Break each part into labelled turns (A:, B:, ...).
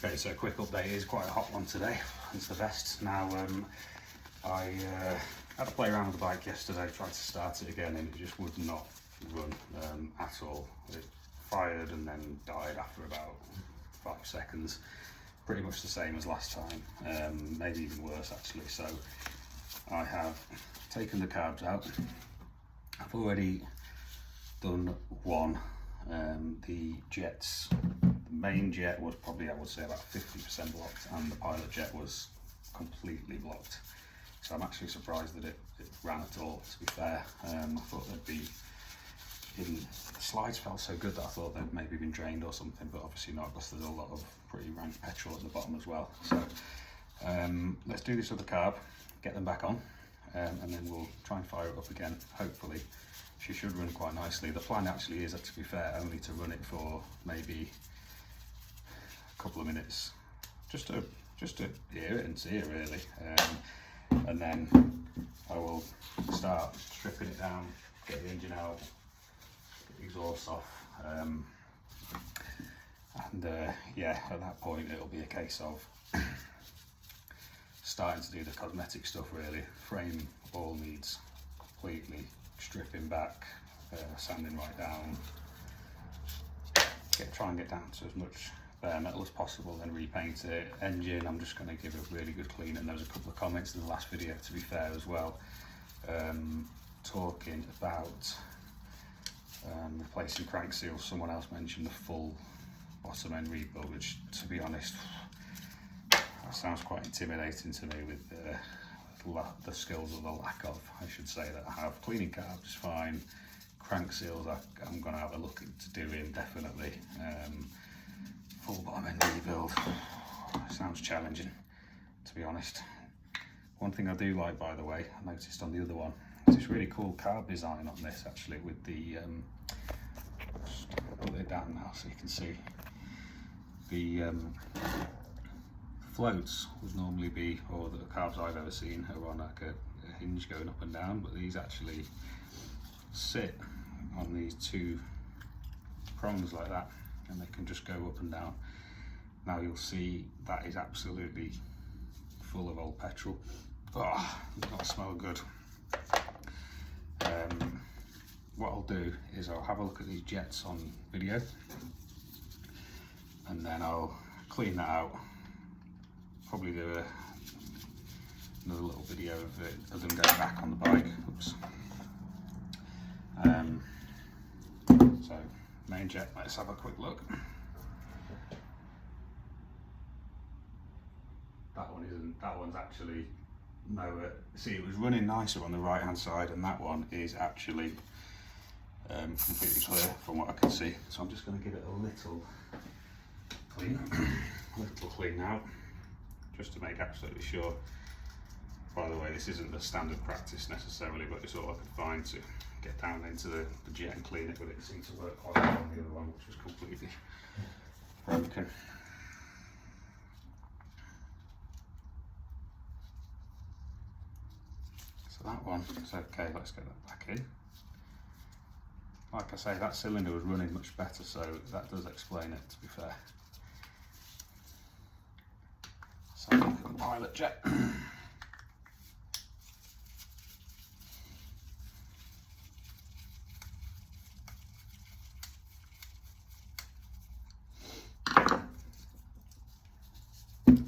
A: Okay, so a quick update. It is quite a hot one today. It's the best. Now, I had to play around with the bike yesterday, tried to start it again, and it just would not run at all. It fired and then died after about 5 seconds. Pretty much the same as last time, maybe even worse actually. So I have taken the carbs out. I've already done one. The jets, the main jet was probably, I would say, about 50% blocked, and the pilot jet was completely blocked. So I'm actually surprised that it ran at all, to be fair. I thought they'd be, the slides felt so good that I thought they'd maybe been drained or something, but obviously not, because there's a lot of pretty rank petrol at the bottom as well. So let's do this with the carb, get them back on, and then we'll try and fire it up again. Hopefully she should run quite nicely. The plan actually is, to be fair, only to run it for maybe a couple of minutes, just to hear it and see it really, and then I will start stripping it down, get the engine out, get the exhaust off, and yeah, at that point it'll be a case of starting to do the cosmetic stuff really. Frame all needs completely stripping back, sanding right down, try and get down to as much bare metal as possible, then repaint it. Engine, I'm just going to give a really good clean, and there was a couple of comments in the last video, to be fair, as well, talking about replacing crank seals. Someone else mentioned the full bottom end rebuild, which, to be honest, that sounds quite intimidating to me with the skills, or the lack of, I should say, that I have. Cleaning carbs is fine. Crank seals, I'm going to have a look into doing, definitely. Full bottom end rebuild sounds challenging, to be honest. One thing I do like, by the way, I noticed on the other one, is this really cool carb design on this, actually, with the just put it down now so you can see the floats would normally be, or the carbs I've ever seen, are on like a hinge going up and down, but these actually sit on these two prongs like that, and they can just go up and down. Now you'll see that is absolutely full of old petrol. Oh, does not smell good. What I'll do is I'll have a look at these jets on video, and then I'll clean that out. Probably do another little video of them going back on the bike. Oops. So main jet, let's have a quick look. That one's actually nowhere. See, it was running nicer on the right hand side, and that one is actually completely clear from what I can see. So I'm just going to give it a little clean out, just to make absolutely sure. By the way, this isn't the standard practice necessarily, but it's all I could find to get down into the jet and clean it, but it seemed to work quite well on the other one, which was completely broken. So that one is okay, let's get that back in. Like I say, that cylinder was running much better, so that does explain it, to be fair. So look at the pilot jet.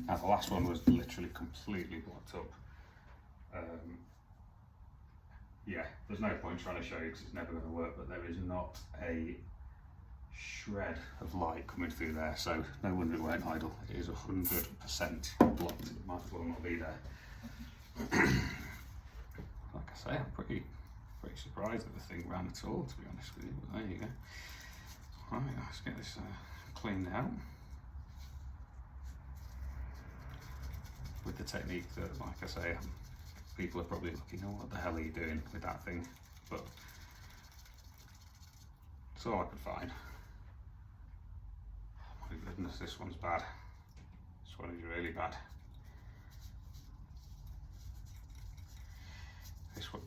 A: Now the last one was literally completely blocked up. Yeah, there's no point trying to show you because it's never going to work, but there is not a shred of light coming through there, so no wonder it won't idle. It is 100% blocked. It might as well not be there. Like I say, I'm pretty surprised that the thing ran at all, to be honest with you, but there you go. Right, let's get this cleaned out with the technique that, like I say, people are probably looking, oh, what the hell are you doing with that thing? But it's all I could find. Oh my goodness, this one's bad. This one is really bad.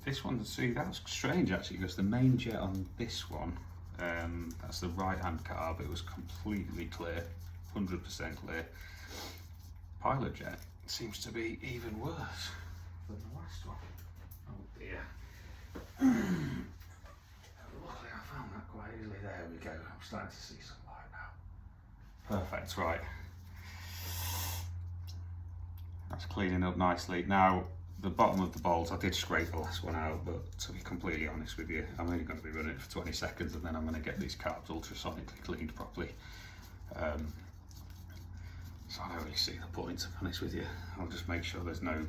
A: This one, see, that's strange actually, because the main jet on this one, that's the right hand carb, it was completely clear, 100% clear. Pilot jet seems to be even worse than the last one. Oh dear. Luckily I found that quite easily. There we go. I'm starting to see some light now. Perfect, right. That's cleaning up nicely. Now, the bottom of the bolts, I did scrape the last one out, but to be completely honest with you, I'm only going to be running it for 20 seconds and then I'm going to get these carbs ultrasonically cleaned properly. So I don't really see the point, to be honest with you. I'll just make sure there's no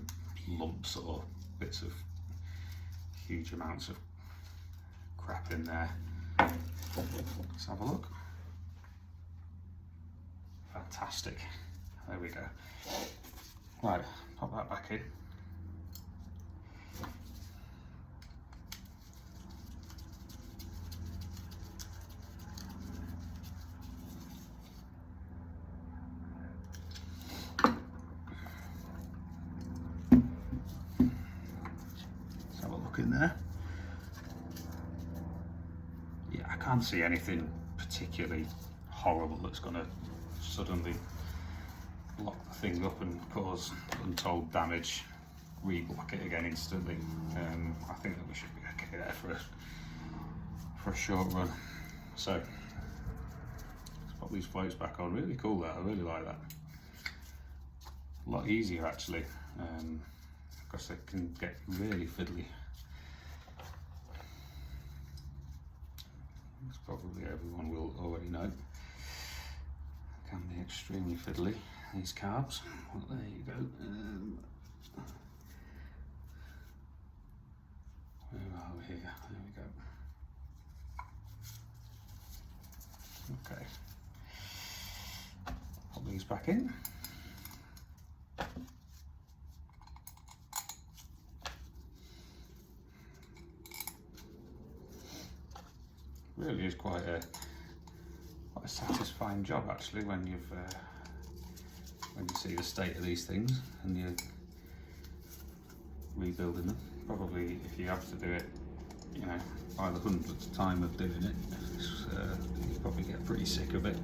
A: lumps or bits of huge amounts of crap in there. Let's have a look. Fantastic. There we go. Right, pop that back in. Let's have a look in there. Yeah, I can't see anything particularly horrible that's going to suddenly lock the thing up and cause untold damage, re-block it again instantly. I think that we should be okay there for a short run. So let's pop these floats back on. Really cool that, I really like that. A lot easier actually, because they can get really fiddly. As probably everyone will already know. Can be extremely fiddly, these carbs. Well, there you go. Where are we here? There we go. Okay. Pop these back in. Really is quite a satisfying job actually when you see the state of these things and you're rebuilding them. Probably if you have to do it, you know, by the 100th time of doing it, you probably get pretty sick of it.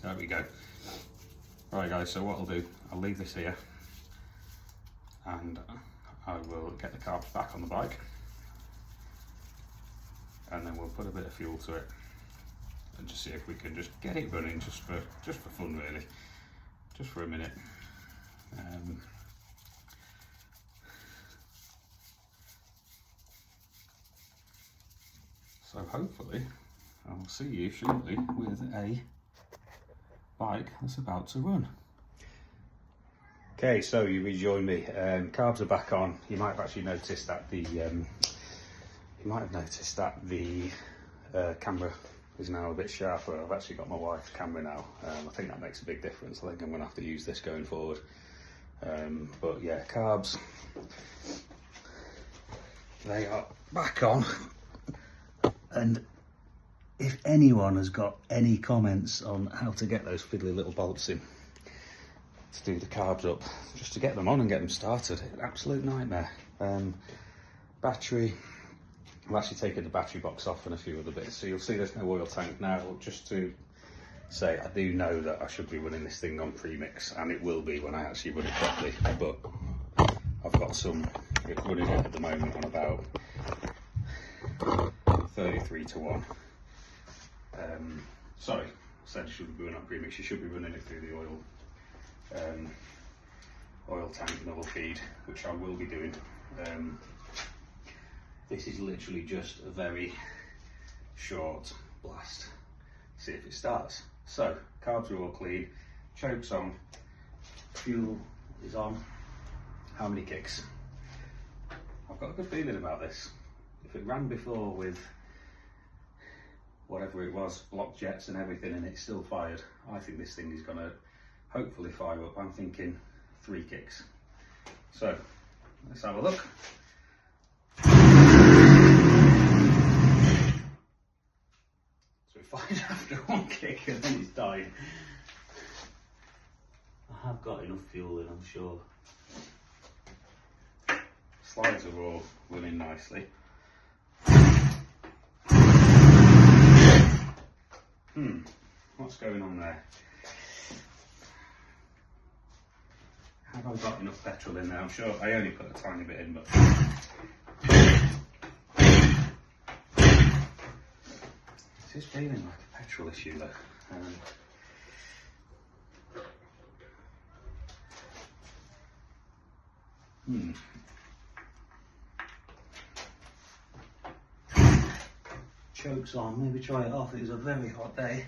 A: There we go. Right guys, so what I'll do, I'll leave this here and I will get the carbs back on the bike and then we'll put a bit of fuel to it and just see if we can just get it running just for fun really, just for a minute. So hopefully I'll see you shortly with a bike that's about to run. Okay, so you rejoin me. Carbs are back on. You might have actually noticed that the camera is now a bit sharper. I've actually got my wife's camera now. I think that makes a big difference. I think I'm going to have to use this going forward. But yeah, carbs, they are back on. And if anyone has got any comments on how to get those fiddly little bolts in to do the carbs up, just to get them on and get them started, absolute nightmare. Battery, I've actually taken the battery box off and a few other bits, so you'll see there's no oil tank now. Just to say, I do know that I should be running this thing on premix, and it will be when I actually run it properly, but I've got some running it at the moment on about 33 to 1. Sorry, I said you should be running on premix. You should be running it through the oil tank double feed, which I will be doing. This is literally just a very short blast. See if it starts. So carbs are all clean, choke's on, fuel is on. How many kicks? I've got a good feeling about this. If it ran before with whatever it was, block jets and everything, and it's still fired, I think this thing is going to hopefully fire up. I'm thinking 3 kicks. So let's have a look. So it fired after 1 kick and then it's died. Oh I have got enough fuel in, I'm sure. Slides are all running nicely. What's going on there? Have I got enough petrol in there? I'm sure I only put a tiny bit in, but it is feeling like a petrol issue though. Chokes on, maybe try it off. It was a very hot day.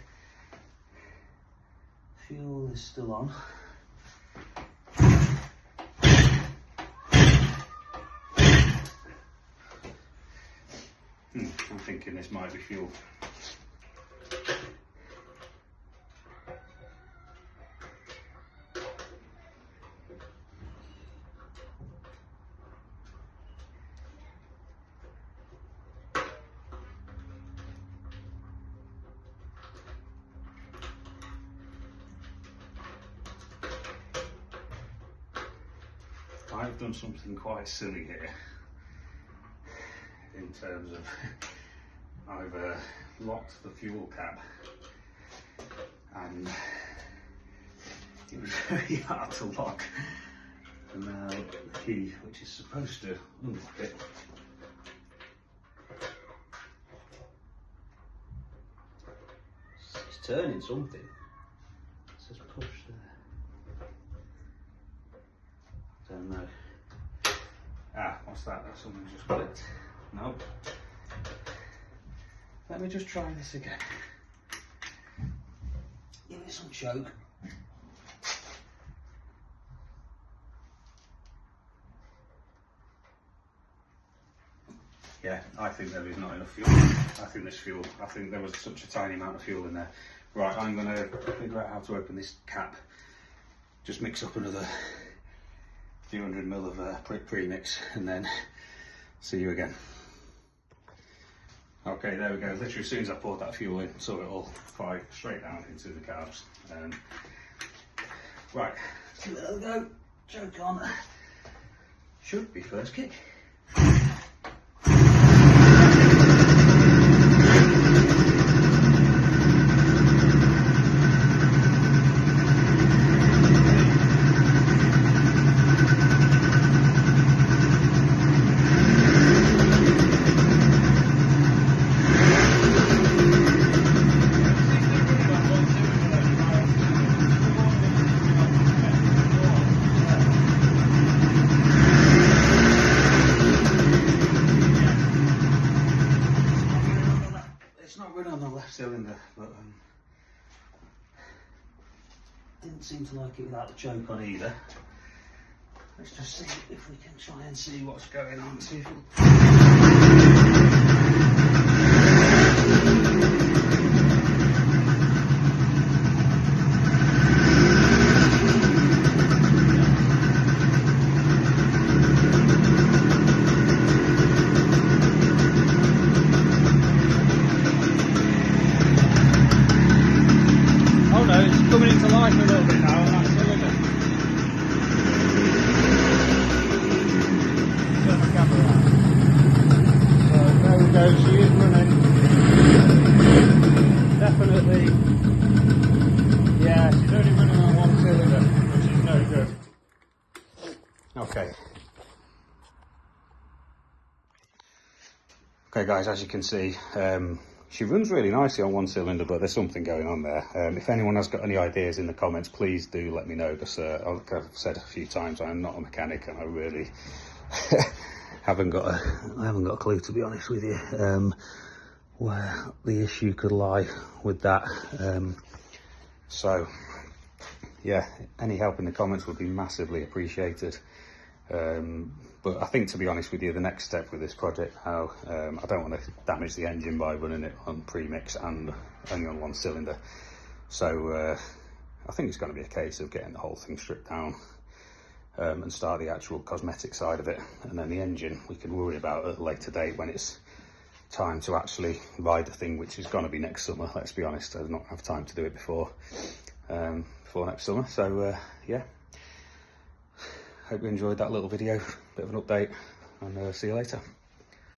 A: Fuel is still on. I'm thinking this might be fuel. I've done something quite silly here in terms of I've locked the fuel cap, and it was very hard to lock, and now the key, which is supposed to unlock it, it's turning something. It says push there. Don't know. What's that? That's something just clicked. Nope. Let me just try this again. Give it some choke. Yeah, I think there is not enough fuel. I think there was such a tiny amount of fuel in there. Right, I'm going to figure out how to open this cap. Just mix up another few 100 ml of pre-mix and then see you again. Okay, there we go. Literally as soon as I poured that fuel in, saw it all fly straight down into the carbs. Right, let's give it a go. Choke on. Should be first kick. Cylinder, but didn't seem to like it without the choke on either. Let's just see if we can try and see what's going on. See if coming into life a little bit now on that cylinder. Turn the camera around. So there we go, she is running. Definitely, yeah, she's only running on one cylinder, which is no good. Okay. Okay guys, as you can see, she runs really nicely on one cylinder, but there's something going on there. If anyone has got any ideas in the comments, please do let me know, because like I've said a few times, I'm not a mechanic and I really haven't got a clue, to be honest with you, where the issue could lie with that. So yeah, any help in the comments would be massively appreciated. But I think, to be honest with you, the next step with this project now, I don't want to damage the engine by running it on premix and only on one cylinder. So I think it's going to be a case of getting the whole thing stripped down and start the actual cosmetic side of it. And then the engine we can worry about at a later date when it's time to actually ride the thing, which is going to be next summer. Let's be honest, I do not have time to do it before. before next summer. So yeah, hope you enjoyed that little video, bit of an update, and see you later.